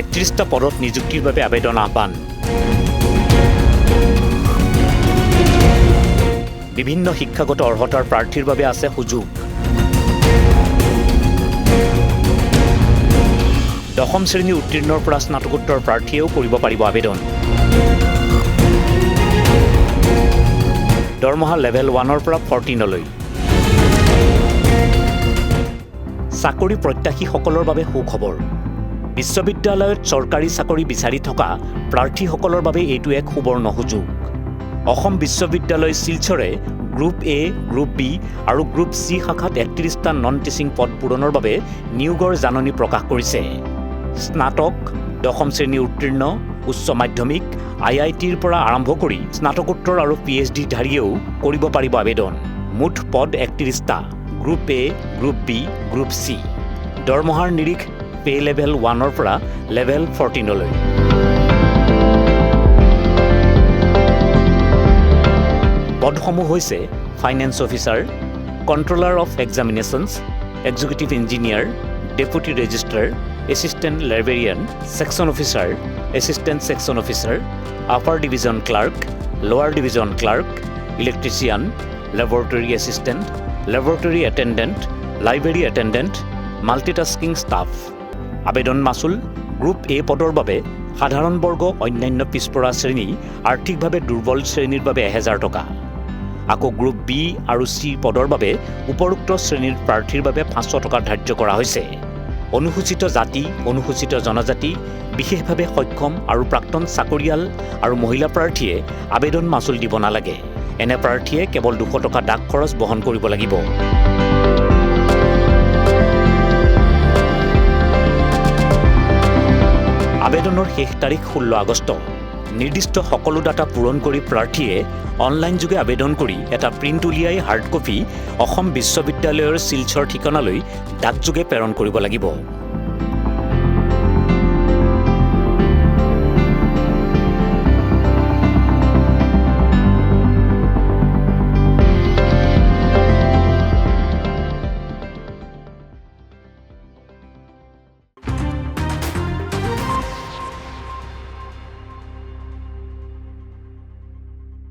31টা পদত নিযুক্তিৰ বাবে আবেদন আহ্বান বিভিন্ন শিক্ষাগত অৰ্হতাৰ প্ৰাৰ্থীৰ বাবে আছে সুযোগ দশম শ্ৰেণী উত্তীৰ্ণৰ পৰা স্নাতকোত্তৰ প্ৰাৰ্থীয়েও কৰিব পাৰিব আবেদন দৰমহা লেভেল 1ৰ পৰা 14লৈ চাকৰি প্ৰত্যাশীসকলৰ বাবে সুখবৰ বিশ্ববিদ্যালয়ত চৰকাৰী চাকৰি বিচাৰি থকা প্ৰাৰ্থীসকলৰ বাবে এইটো এক সুবৰ্ণ সুযোগ অসম বিশ্ববিদ্যালয় শিলচৰে গ্ৰুপ এ গ্ৰুপ বি আৰু গ্ৰুপ চি শাখাত 31টা নন টিচিং পদ পূৰণৰ বাবে নিয়োগৰ জাননী প্ৰকাশ কৰিছে স্নাতক দশম শ্ৰেণী উত্তীৰ্ণ উচ্চ মাধ্যমিক IITৰ পৰা আৰম্ভ কৰি স্নাতকোত্তৰ আৰু PhD ধাৰীয়েও কৰিব পাৰিব আবেদন মুঠ পদ 31টা group A group B group C দৰমহাৰ নিৰিখ পে লেভেল 1ৰ পৰা লেভেল 14লৈ পদসমূহ হৈছে finance officer controller of examinations executive engineer deputy registrar assistant librarian section officer assistant section officer upper division clerk lower division clerk electrician laboratory assistant laboratory attendant library attendant multitasking staff আবেদন মাচুল group এ পদৰ বাবে সাধাৰণ বৰ্গ অন্যান্য পিছপৰা শ্ৰেণী আৰ্থিকভাৱে দুৰ্বল শ্ৰেণীৰ বাবে 1000 টকা আকৌ গ্ৰুপ বি আৰু চি পদৰ বাবে উপৰোক্ত শ্ৰেণীৰ প্ৰাৰ্থীৰ বাবে 500 টকা ধাৰ্য কৰা হৈছে অনুসূচিত জাতি অনুসূচিত জনজাতি বিশেষভাৱে সক্ষম আৰু প্ৰাক্তন চাকৰিয়াল আৰু মহিলা প্ৰাৰ্থীয়ে আবেদন মাচুল দিব নালাগে এনে প্ৰাৰ্থীয়ে কেৱল 200 টকা ডাক খৰচ বহন কৰিব লাগিব আবেদনৰ শেষ তাৰিখ 16 আগষ্ট নিৰ্দিষ্ট সকলো ডাটা পূৰণ কৰি প্ৰাৰ্থীয়ে অনলাইন যোগে আবেদন কৰি এটা প্ৰিণ্ট উলিয়াই হাৰ্ড কপি অসম বিশ্ববিদ্যালয়ৰ শিলচৰ ঠিকনালৈ ডাকযোগে প্ৰেৰণ কৰিব লাগিব